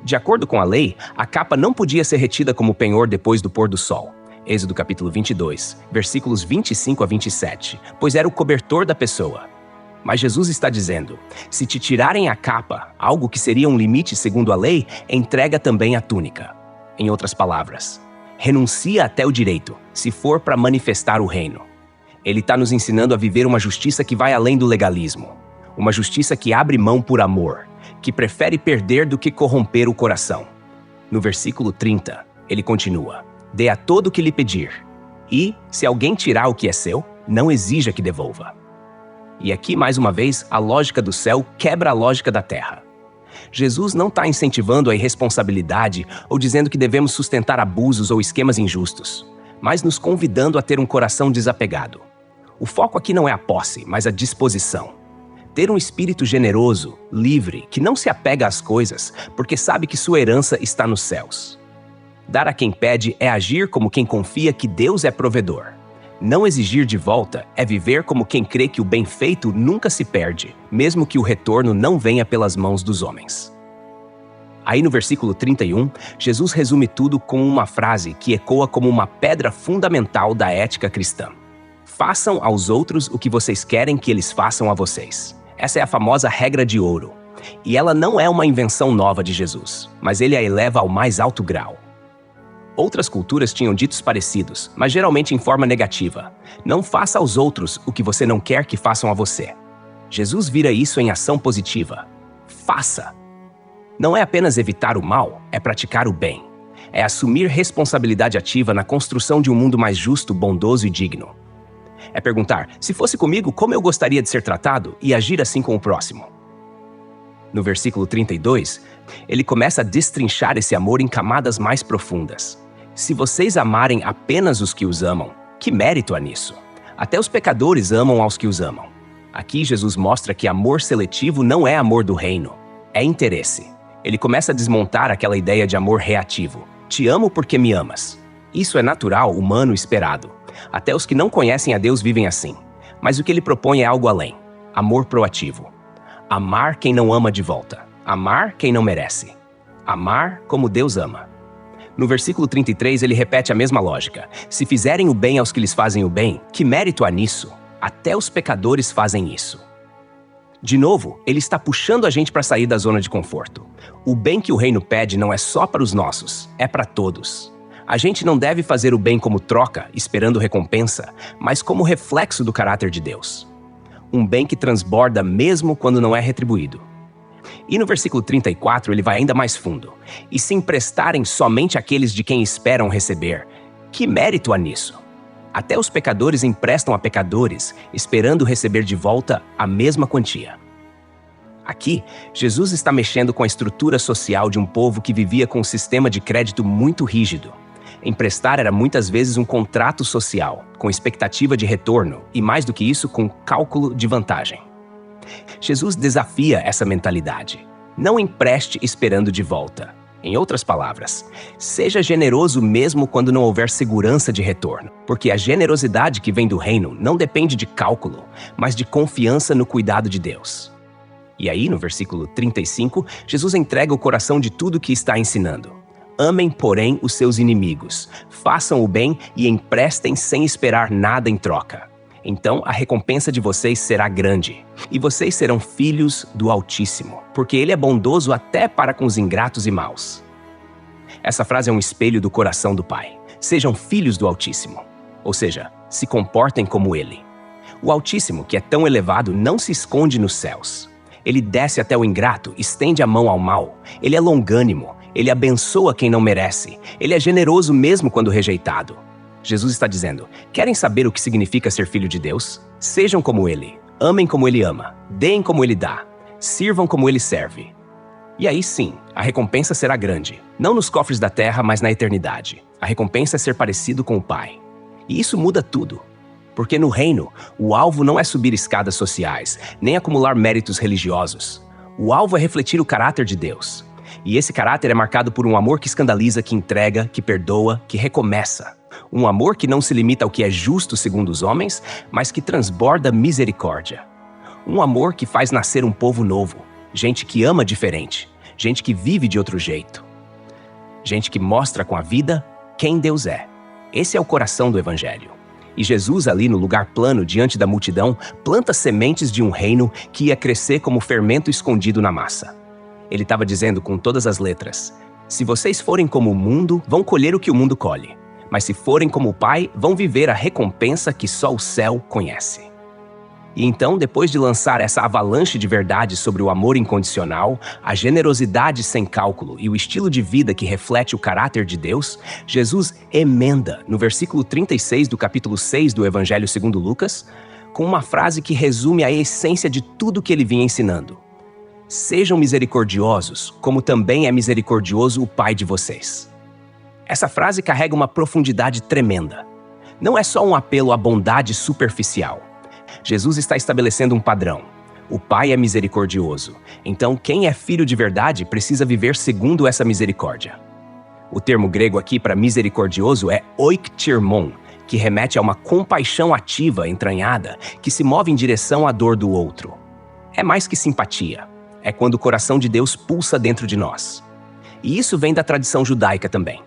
De acordo com a lei, a capa não podia ser retida como penhor depois do pôr do sol. Êxodo capítulo 22, versículos 25 a 27, pois era o cobertor da pessoa. Mas Jesus está dizendo, se te tirarem a capa, algo que seria um limite segundo a lei, entrega também a túnica. Em outras palavras, renuncia até o direito, se for para manifestar o reino. Ele está nos ensinando a viver uma justiça que vai além do legalismo. Uma justiça que abre mão por amor, que prefere perder do que corromper o coração. No versículo 30, ele continua, dê a todo o que lhe pedir, e, se alguém tirar o que é seu, não exija que devolva. E aqui, mais uma vez, a lógica do céu quebra a lógica da terra. Jesus não está incentivando a irresponsabilidade ou dizendo que devemos sustentar abusos ou esquemas injustos, mas nos convidando a ter um coração desapegado. O foco aqui não é a posse, mas a disposição. Ter um espírito generoso, livre, que não se apega às coisas, porque sabe que sua herança está nos céus. Dar a quem pede é agir como quem confia que Deus é provedor. Não exigir de volta é viver como quem crê que o bem feito nunca se perde, mesmo que o retorno não venha pelas mãos dos homens. Aí no versículo 31, Jesus resume tudo com uma frase que ecoa como uma pedra fundamental da ética cristã. Façam aos outros o que vocês querem que eles façam a vocês. Essa é a famosa regra de ouro. E ela não é uma invenção nova de Jesus, mas ele a eleva ao mais alto grau. Outras culturas tinham ditos parecidos, mas geralmente em forma negativa. Não faça aos outros o que você não quer que façam a você. Jesus vira isso em ação positiva. Faça! Não é apenas evitar o mal, é praticar o bem. É assumir responsabilidade ativa na construção de um mundo mais justo, bondoso e digno. É perguntar, se fosse comigo, como eu gostaria de ser tratado e agir assim com o próximo. No versículo 32, ele começa a destrinchar esse amor em camadas mais profundas. Se vocês amarem apenas os que os amam, que mérito há nisso? Até os pecadores amam aos que os amam. Aqui Jesus mostra que amor seletivo não é amor do reino, é interesse. Ele começa a desmontar aquela ideia de amor reativo. Te amo porque me amas. Isso é natural, humano, esperado. Até os que não conhecem a Deus vivem assim. Mas o que ele propõe é algo além. Amor proativo. Amar quem não ama de volta. Amar quem não merece. Amar como Deus ama. No versículo 33, ele repete a mesma lógica. Se fizerem o bem aos que lhes fazem o bem, que mérito há nisso? Até os pecadores fazem isso. De novo, ele está puxando a gente para sair da zona de conforto. O bem que o reino pede não é só para os nossos, é para todos. A gente não deve fazer o bem como troca, esperando recompensa, mas como reflexo do caráter de Deus. Um bem que transborda mesmo quando não é retribuído. E no versículo 34 ele vai ainda mais fundo. E se emprestarem somente àqueles de quem esperam receber, que mérito há nisso? Até os pecadores emprestam a pecadores, esperando receber de volta a mesma quantia. Aqui, Jesus está mexendo com a estrutura social de um povo que vivia com um sistema de crédito muito rígido. Emprestar era muitas vezes um contrato social, com expectativa de retorno e, mais do que isso, com cálculo de vantagem. Jesus desafia essa mentalidade. Não empreste esperando de volta. Em outras palavras, seja generoso mesmo quando não houver segurança de retorno, porque a generosidade que vem do reino não depende de cálculo, mas de confiança no cuidado de Deus. E aí, no versículo 35, Jesus entrega o coração de tudo o que está ensinando. Amem, porém, os seus inimigos, façam o bem e emprestem sem esperar nada em troca. Então a recompensa de vocês será grande, e vocês serão filhos do Altíssimo, porque Ele é bondoso até para com os ingratos e maus. Essa frase é um espelho do coração do Pai. Sejam filhos do Altíssimo, ou seja, se comportem como Ele. O Altíssimo, que é tão elevado, não se esconde nos céus. Ele desce até o ingrato, estende a mão ao mal. Ele é longânimo, Ele abençoa quem não merece. Ele é generoso mesmo quando rejeitado. Jesus está dizendo, querem saber o que significa ser filho de Deus? Sejam como Ele, amem como Ele ama, deem como Ele dá, sirvam como Ele serve. E aí sim, a recompensa será grande, não nos cofres da terra, mas na eternidade. A recompensa é ser parecido com o Pai. E isso muda tudo, porque no reino, o alvo não é subir escadas sociais, nem acumular méritos religiosos. O alvo é refletir o caráter de Deus. E esse caráter é marcado por um amor que escandaliza, que entrega, que perdoa, que recomeça. Um amor que não se limita ao que é justo segundo os homens, mas que transborda misericórdia. Um amor que faz nascer um povo novo, gente que ama diferente, gente que vive de outro jeito. Gente que mostra com a vida quem Deus é. Esse é o coração do Evangelho. E Jesus, ali no lugar plano, diante da multidão, planta sementes de um reino que ia crescer como fermento escondido na massa. Ele estava dizendo com todas as letras, se vocês forem como o mundo, vão colher o que o mundo colhe. Mas se forem como o Pai, vão viver a recompensa que só o céu conhece. E então, depois de lançar essa avalanche de verdades sobre o amor incondicional, a generosidade sem cálculo e o estilo de vida que reflete o caráter de Deus, Jesus emenda, no versículo 36 do capítulo 6 do Evangelho segundo Lucas, com uma frase que resume a essência de tudo que ele vinha ensinando. Sejam misericordiosos, como também é misericordioso o Pai de vocês. Essa frase carrega uma profundidade tremenda. Não é só um apelo à bondade superficial. Jesus está estabelecendo um padrão. O Pai é misericordioso, então quem é filho de verdade precisa viver segundo essa misericórdia. O termo grego aqui para misericordioso é oiktirmon, que remete a uma compaixão ativa, entranhada, que se move em direção à dor do outro. É mais que simpatia. É quando o coração de Deus pulsa dentro de nós. E isso vem da tradição judaica também.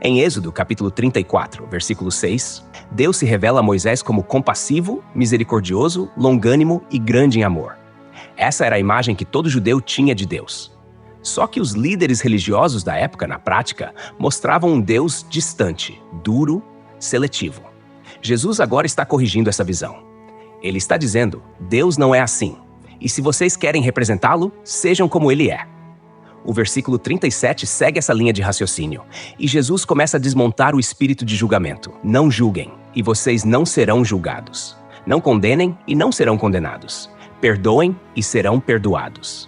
Em Êxodo, capítulo 34, versículo 6, Deus se revela a Moisés como compassivo, misericordioso, longânimo e grande em amor. Essa era a imagem que todo judeu tinha de Deus. Só que os líderes religiosos da época, na prática, mostravam um Deus distante, duro, seletivo. Jesus agora está corrigindo essa visão. Ele está dizendo, Deus não é assim. E se vocês querem representá-lo, sejam como ele é. O versículo 37 segue essa linha de raciocínio, e Jesus começa a desmontar o espírito de julgamento. Não julguem, e vocês não serão julgados. Não condenem, e não serão condenados. Perdoem, e serão perdoados.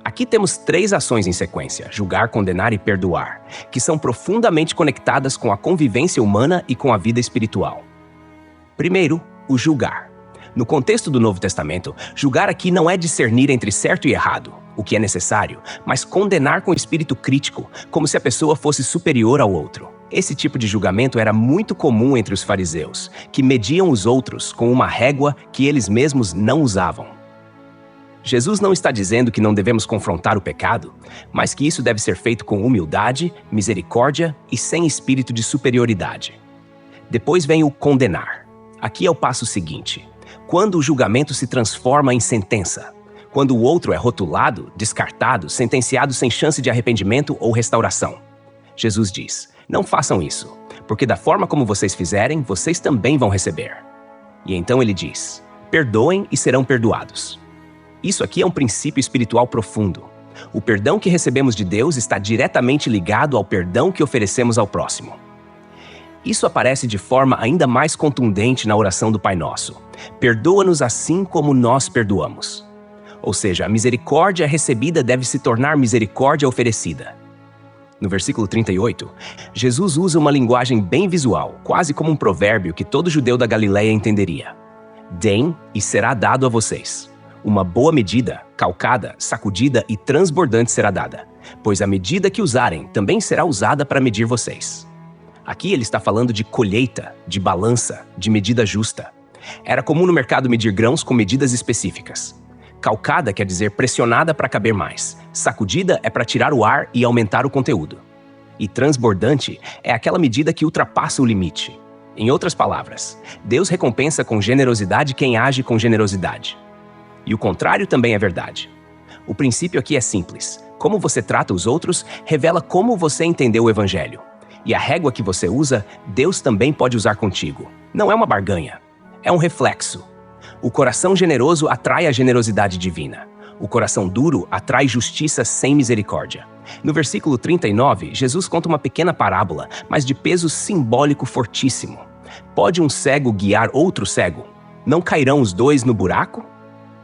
Aqui temos 3 ações em sequência, julgar, condenar e perdoar, que são profundamente conectadas com a convivência humana e com a vida espiritual. Primeiro, o julgar. No contexto do Novo Testamento, julgar aqui não é discernir entre certo e errado, o que é necessário, mas condenar com espírito crítico, como se a pessoa fosse superior ao outro. Esse tipo de julgamento era muito comum entre os fariseus, que mediam os outros com uma régua que eles mesmos não usavam. Jesus não está dizendo que não devemos confrontar o pecado, mas que isso deve ser feito com humildade, misericórdia e sem espírito de superioridade. Depois vem o condenar. Aqui é o passo seguinte. Quando o julgamento se transforma em sentença. Quando o outro é rotulado, descartado, sentenciado sem chance de arrependimento ou restauração. Jesus diz, não façam isso, porque da forma como vocês fizerem, vocês também vão receber. E então ele diz, perdoem e serão perdoados. Isso aqui é um princípio espiritual profundo. O perdão que recebemos de Deus está diretamente ligado ao perdão que oferecemos ao próximo. Isso aparece de forma ainda mais contundente na oração do Pai Nosso. Perdoa-nos assim como nós perdoamos. Ou seja, a misericórdia recebida deve se tornar misericórdia oferecida. No versículo 38, Jesus usa uma linguagem bem visual, quase como um provérbio que todo judeu da Galileia entenderia. Deem e será dado a vocês. Uma boa medida, calcada, sacudida e transbordante será dada, pois a medida que usarem também será usada para medir vocês. Aqui ele está falando de colheita, de balança, de medida justa. Era comum no mercado medir grãos com medidas específicas. Calcada quer dizer pressionada para caber mais. Sacudida é para tirar o ar e aumentar o conteúdo. E transbordante é aquela medida que ultrapassa o limite. Em outras palavras, Deus recompensa com generosidade quem age com generosidade. E o contrário também é verdade. O princípio aqui é simples. Como você trata os outros revela como você entendeu o Evangelho. E a régua que você usa, Deus também pode usar contigo. Não é uma barganha, é um reflexo. O coração generoso atrai a generosidade divina. O coração duro atrai justiça sem misericórdia. No versículo 39, Jesus conta uma pequena parábola, mas de peso simbólico fortíssimo. Pode um cego guiar outro cego? Não cairão os dois no buraco?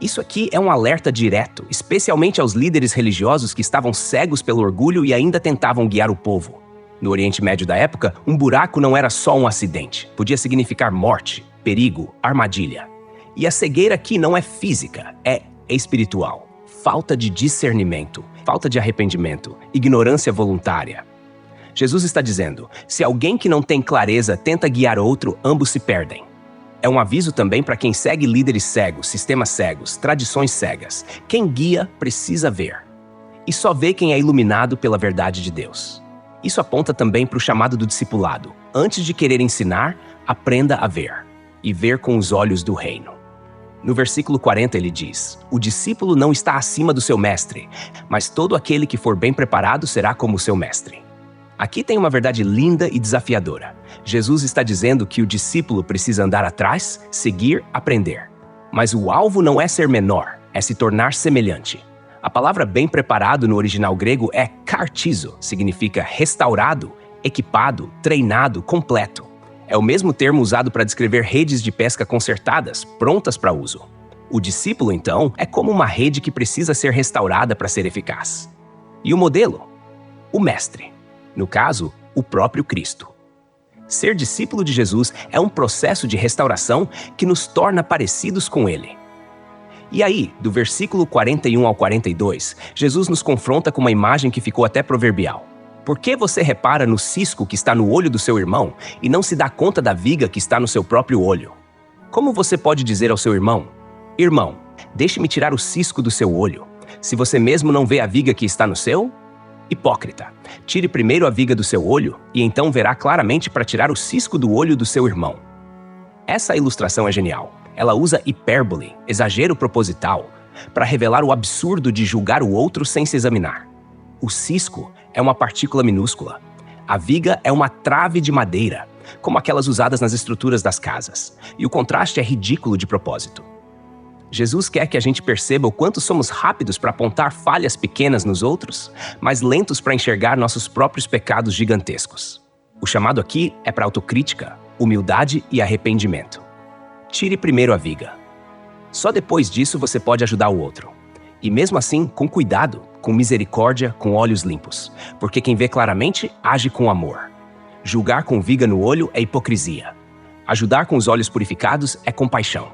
Isso aqui é um alerta direto, especialmente aos líderes religiosos que estavam cegos pelo orgulho e ainda tentavam guiar o povo. No Oriente Médio da época, um buraco não era só um acidente. Podia significar morte, perigo, armadilha. E a cegueira aqui não é física, é espiritual. Falta de discernimento, falta de arrependimento, ignorância voluntária. Jesus está dizendo, se alguém que não tem clareza tenta guiar outro, ambos se perdem. É um aviso também para quem segue líderes cegos, sistemas cegos, tradições cegas. Quem guia precisa ver. E só vê quem é iluminado pela verdade de Deus. Isso aponta também para o chamado do discipulado. Antes de querer ensinar, aprenda a ver. E ver com os olhos do reino. No versículo 40 ele diz, o discípulo não está acima do seu mestre, mas todo aquele que for bem preparado será como o seu mestre. Aqui tem uma verdade linda e desafiadora. Jesus está dizendo que o discípulo precisa andar atrás, seguir, aprender. Mas o alvo não é ser menor, é se tornar semelhante. A palavra bem preparado no original grego é kartizo, significa restaurado, equipado, treinado, completo. É o mesmo termo usado para descrever redes de pesca consertadas, prontas para uso. O discípulo, então, é como uma rede que precisa ser restaurada para ser eficaz. E o modelo? O mestre. No caso, o próprio Cristo. Ser discípulo de Jesus é um processo de restauração que nos torna parecidos com Ele. E aí, do versículo 41 ao 42, Jesus nos confronta com uma imagem que ficou até proverbial. Por que você repara no cisco que está no olho do seu irmão e não se dá conta da viga que está no seu próprio olho? Como você pode dizer ao seu irmão: Irmão, deixe-me tirar o cisco do seu olho, se você mesmo não vê a viga que está no seu? Hipócrita, tire primeiro a viga do seu olho e então verá claramente para tirar o cisco do olho do seu irmão. Essa ilustração é genial. Ela usa hipérbole, exagero proposital, para revelar o absurdo de julgar o outro sem se examinar. O cisco é uma partícula minúscula. A viga é uma trave de madeira, como aquelas usadas nas estruturas das casas. E o contraste é ridículo de propósito. Jesus quer que a gente perceba o quanto somos rápidos para apontar falhas pequenas nos outros, mas lentos para enxergar nossos próprios pecados gigantescos. O chamado aqui é para autocrítica, humildade e arrependimento. Tire primeiro a viga. Só depois disso você pode ajudar o outro. E mesmo assim, com cuidado, com misericórdia, com olhos limpos. Porque quem vê claramente, age com amor. Julgar com viga no olho é hipocrisia. Ajudar com os olhos purificados é compaixão.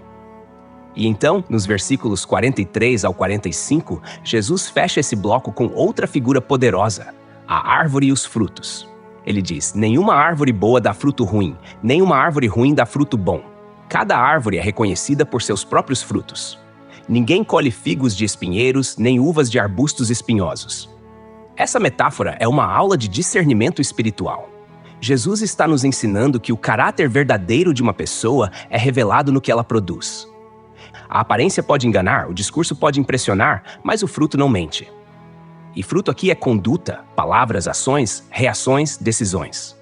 E então, nos versículos 43 ao 45, Jesus fecha esse bloco com outra figura poderosa, a árvore e os frutos. Ele diz: nenhuma árvore boa dá fruto ruim, nenhuma árvore ruim dá fruto bom. Cada árvore é reconhecida por seus próprios frutos. Ninguém colhe figos de espinheiros, nem uvas de arbustos espinhosos. Essa metáfora é uma aula de discernimento espiritual. Jesus está nos ensinando que o caráter verdadeiro de uma pessoa é revelado no que ela produz. A aparência pode enganar, o discurso pode impressionar, mas o fruto não mente. E fruto aqui é conduta, palavras, ações, reações, decisões.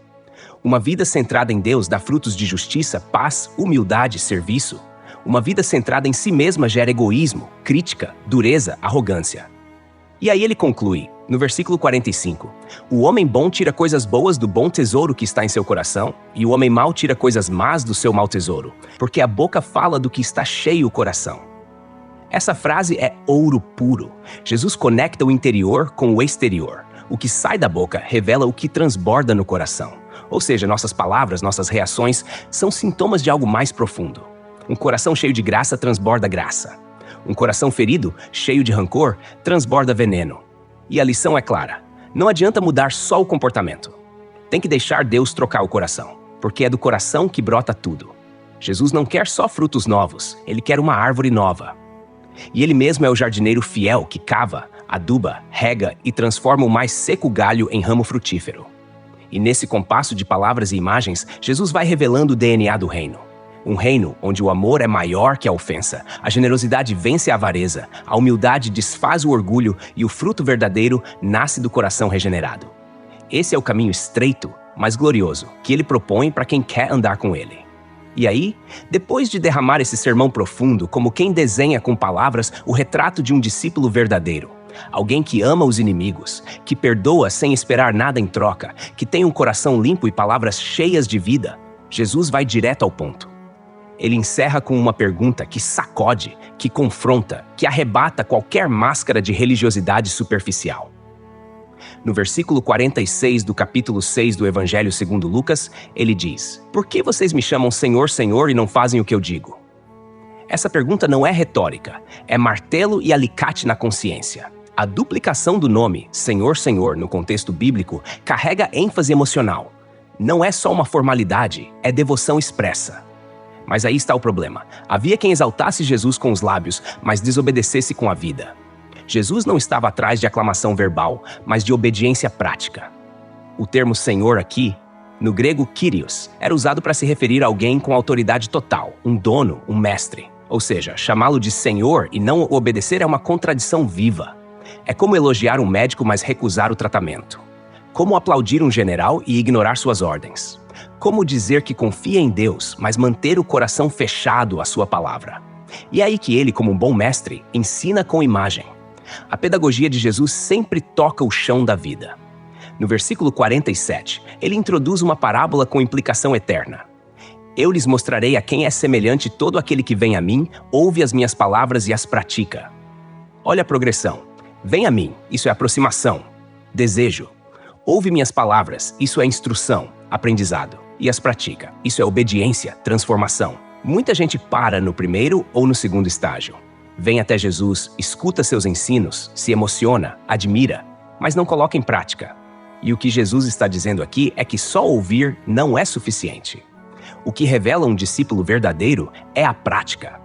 Uma vida centrada em Deus dá frutos de justiça, paz, humildade, serviço. Uma vida centrada em si mesma gera egoísmo, crítica, dureza, arrogância. E aí ele conclui, no versículo 45, o homem bom tira coisas boas do bom tesouro que está em seu coração, e o homem mau tira coisas más do seu mau tesouro, porque a boca fala do que está cheio o coração. Essa frase é ouro puro. Jesus conecta o interior com o exterior. O que sai da boca revela o que transborda no coração. Ou seja, nossas palavras, nossas reações são sintomas de algo mais profundo. Um coração cheio de graça transborda graça. Um coração ferido, cheio de rancor, transborda veneno. E a lição é clara: não adianta mudar só o comportamento. Tem que deixar Deus trocar o coração, porque é do coração que brota tudo. Jesus não quer só frutos novos, ele quer uma árvore nova. E ele mesmo é o jardineiro fiel que cava, aduba, rega e transforma o mais seco galho em ramo frutífero. E nesse compasso de palavras e imagens, Jesus vai revelando o DNA do reino. Um reino onde o amor é maior que a ofensa, a generosidade vence a avareza, a humildade desfaz o orgulho e o fruto verdadeiro nasce do coração regenerado. Esse é o caminho estreito, mas glorioso, que ele propõe para quem quer andar com ele. E aí, depois de derramar esse sermão profundo, como quem desenha com palavras o retrato de um discípulo verdadeiro, alguém que ama os inimigos, que perdoa sem esperar nada em troca, que tem um coração limpo e palavras cheias de vida, Jesus vai direto ao ponto. Ele encerra com uma pergunta que sacode, que confronta, que arrebata qualquer máscara de religiosidade superficial. No versículo 46 do capítulo 6 do Evangelho segundo Lucas, ele diz: Por que vocês me chamam Senhor, Senhor e não fazem o que eu digo? Essa pergunta não é retórica, é martelo e alicate na consciência. A duplicação do nome Senhor, Senhor no contexto bíblico carrega ênfase emocional. Não é só uma formalidade, é devoção expressa. Mas aí está o problema. Havia quem exaltasse Jesus com os lábios, mas desobedecesse com a vida. Jesus não estava atrás de aclamação verbal, mas de obediência prática. O termo Senhor aqui, no grego Kyrios, era usado para se referir a alguém com autoridade total, um dono, um mestre. Ou seja, chamá-lo de Senhor e não obedecer é uma contradição viva. É como elogiar um médico, mas recusar o tratamento. Como aplaudir um general e ignorar suas ordens. Como dizer que confia em Deus, mas manter o coração fechado à sua palavra. E é aí que ele, como um bom mestre, ensina com imagem. A pedagogia de Jesus sempre toca o chão da vida. No versículo 47, ele introduz uma parábola com implicação eterna. Eu lhes mostrarei a quem é semelhante todo aquele que vem a mim, ouve as minhas palavras e as pratica. Olha a progressão. Vem a mim, isso é aproximação. Desejo. Ouve minhas palavras, isso é instrução, aprendizado. E as pratica, isso é obediência, transformação. Muita gente para no primeiro ou no segundo estágio. Vem até Jesus, escuta seus ensinos, se emociona, admira, mas não coloca em prática. E o que Jesus está dizendo aqui é que só ouvir não é suficiente. O que revela um discípulo verdadeiro é a prática.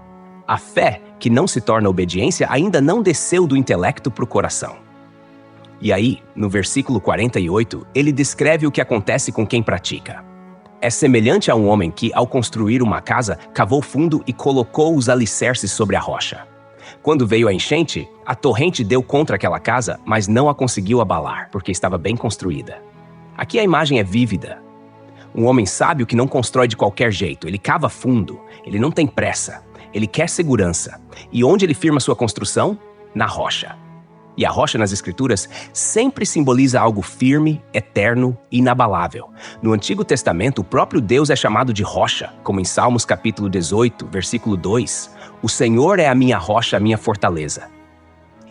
A fé, que não se torna obediência, ainda não desceu do intelecto para o coração. E aí, no versículo 48, ele descreve o que acontece com quem pratica. É semelhante a um homem que, ao construir uma casa, cavou fundo e colocou os alicerces sobre a rocha. Quando veio a enchente, a torrente deu contra aquela casa, mas não a conseguiu abalar, porque estava bem construída. Aqui a imagem é vívida. Um homem sábio que não constrói de qualquer jeito, ele cava fundo, ele não tem pressa, ele quer segurança. E onde ele firma sua construção? Na rocha. E a rocha nas Escrituras sempre simboliza algo firme, eterno e inabalável. No Antigo Testamento, o próprio Deus é chamado de rocha, como em Salmos capítulo 18, versículo 2. O Senhor é a minha rocha, a minha fortaleza.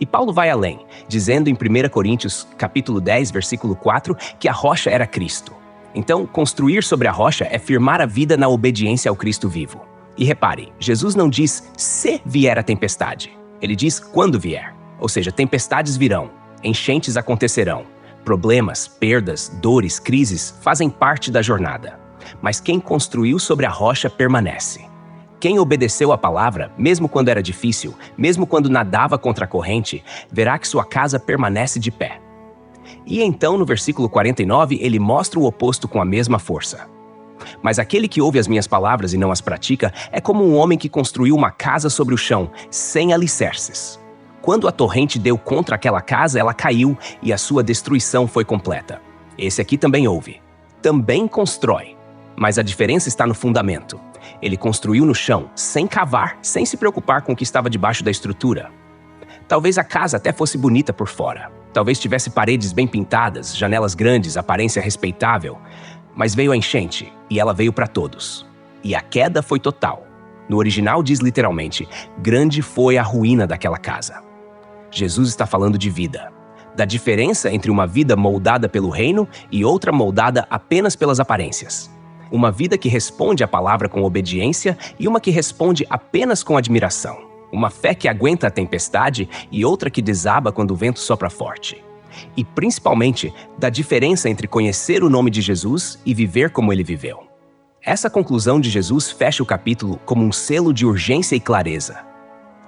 E Paulo vai além, dizendo em 1 Coríntios capítulo 10, versículo 4, que a rocha era Cristo. Então, construir sobre a rocha é firmar a vida na obediência ao Cristo vivo. E repare, Jesus não diz se vier a tempestade, ele diz quando vier. Ou seja, tempestades virão, enchentes acontecerão, problemas, perdas, dores, crises fazem parte da jornada. Mas quem construiu sobre a rocha permanece. Quem obedeceu a palavra, mesmo quando era difícil, mesmo quando nadava contra a corrente, verá que sua casa permanece de pé. E então, no versículo 49, ele mostra o oposto com a mesma força. Mas aquele que ouve as minhas palavras e não as pratica é como um homem que construiu uma casa sobre o chão, sem alicerces. Quando a torrente deu contra aquela casa, ela caiu e a sua destruição foi completa. Esse aqui também ouve. Também constrói. Mas a diferença está no fundamento. Ele construiu no chão, sem cavar, sem se preocupar com o que estava debaixo da estrutura. Talvez a casa até fosse bonita por fora. Talvez tivesse paredes bem pintadas, janelas grandes, aparência respeitável. Mas veio a enchente, e ela veio para todos. E a queda foi total. No original diz literalmente, grande foi a ruína daquela casa. Jesus está falando de vida. Da diferença entre uma vida moldada pelo reino e outra moldada apenas pelas aparências. Uma vida que responde à palavra com obediência e uma que responde apenas com admiração. Uma fé que aguenta a tempestade e outra que desaba quando o vento sopra forte. E principalmente, da diferença entre conhecer o nome de Jesus e viver como ele viveu. Essa conclusão de Jesus fecha o capítulo como um selo de urgência e clareza.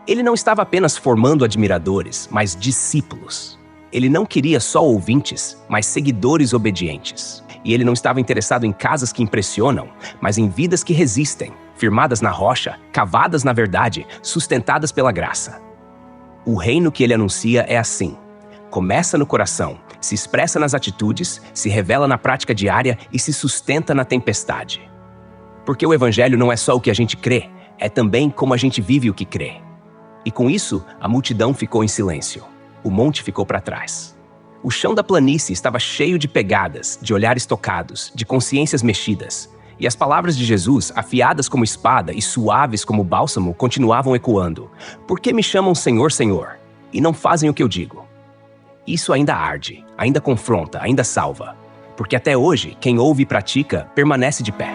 Ele não estava apenas formando admiradores, mas discípulos. Ele não queria só ouvintes, mas seguidores obedientes. E ele não estava interessado em casas que impressionam, mas em vidas que resistem, firmadas na rocha, cavadas na verdade, sustentadas pela graça. O reino que ele anuncia é assim. Começa no coração, se expressa nas atitudes, se revela na prática diária e se sustenta na tempestade. Porque o evangelho não é só o que a gente crê, é também como a gente vive o que crê. E com isso, a multidão ficou em silêncio. O monte ficou para trás. O chão da planície estava cheio de pegadas, de olhares tocados, de consciências mexidas. E as palavras de Jesus, afiadas como espada e suaves como bálsamo, continuavam ecoando. Por que me chamam Senhor, Senhor, e não fazem o que eu digo? Isso ainda arde, ainda confronta, ainda salva. Porque até hoje, quem ouve e pratica, permanece de pé.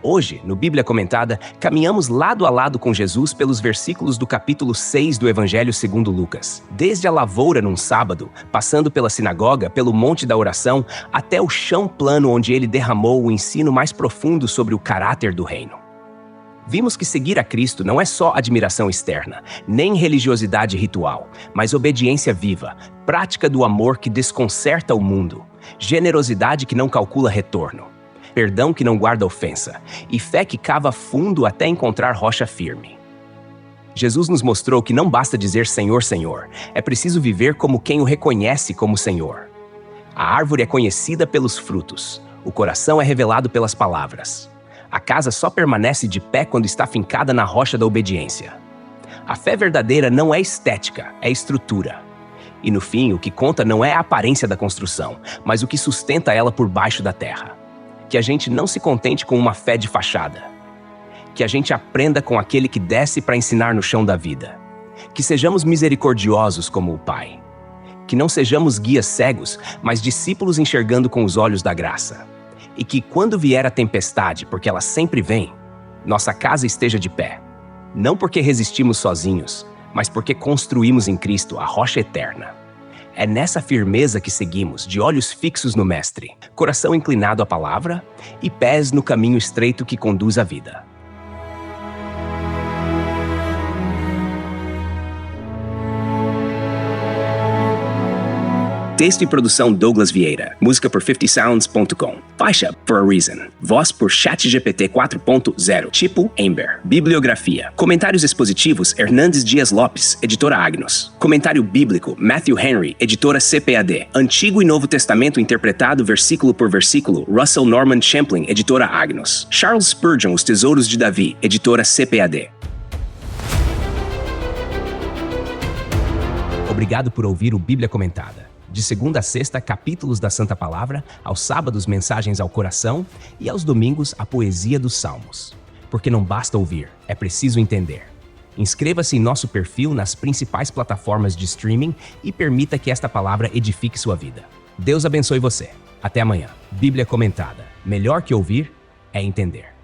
Hoje, no Bíblia Comentada, caminhamos lado a lado com Jesus pelos versículos do capítulo 6 do Evangelho segundo Lucas. Desde a lavoura num sábado, passando pela sinagoga, pelo monte da oração, até o chão plano onde ele derramou o ensino mais profundo sobre o caráter do reino. Vimos que seguir a Cristo não é só admiração externa, nem religiosidade ritual, mas obediência viva, prática do amor que desconcerta o mundo, generosidade que não calcula retorno, perdão que não guarda ofensa, e fé que cava fundo até encontrar rocha firme. Jesus nos mostrou que não basta dizer Senhor, Senhor, é preciso viver como quem o reconhece como Senhor. A árvore é conhecida pelos frutos, o coração é revelado pelas palavras. A casa só permanece de pé quando está fincada na rocha da obediência. A fé verdadeira não é estética, é estrutura. E no fim, o que conta não é a aparência da construção, mas o que sustenta ela por baixo da terra. Que a gente não se contente com uma fé de fachada. Que a gente aprenda com aquele que desce para ensinar no chão da vida. Que sejamos misericordiosos como o Pai. Que não sejamos guias cegos, mas discípulos enxergando com os olhos da graça. E que quando vier a tempestade, porque ela sempre vem, nossa casa esteja de pé. Não porque resistimos sozinhos, mas porque construímos em Cristo a rocha eterna. É nessa firmeza que seguimos, de olhos fixos no Mestre, coração inclinado à palavra e pés no caminho estreito que conduz à vida. Texto e produção Douglas Vieira. Música por 50sounds.com. Faixa For a Reason. Voz por ChatGPT 4.0. Tipo Ember. Bibliografia. Comentários expositivos Hernandes Dias Lopes, editora Agnos. Comentário bíblico Matthew Henry, editora CPAD. Antigo e Novo Testamento interpretado versículo por versículo Russell Norman Champlin, editora Agnos. Charles Spurgeon, Os Tesouros de Davi, editora CPAD. Obrigado por ouvir o Bíblia Comentada. De segunda a sexta, capítulos da Santa Palavra, aos sábados, mensagens ao coração e aos domingos, a poesia dos Salmos. Porque não basta ouvir, é preciso entender. Inscreva-se em nosso perfil nas principais plataformas de streaming e permita que esta palavra edifique sua vida. Deus abençoe você. Até amanhã. Bíblia Comentada. Melhor que ouvir é entender.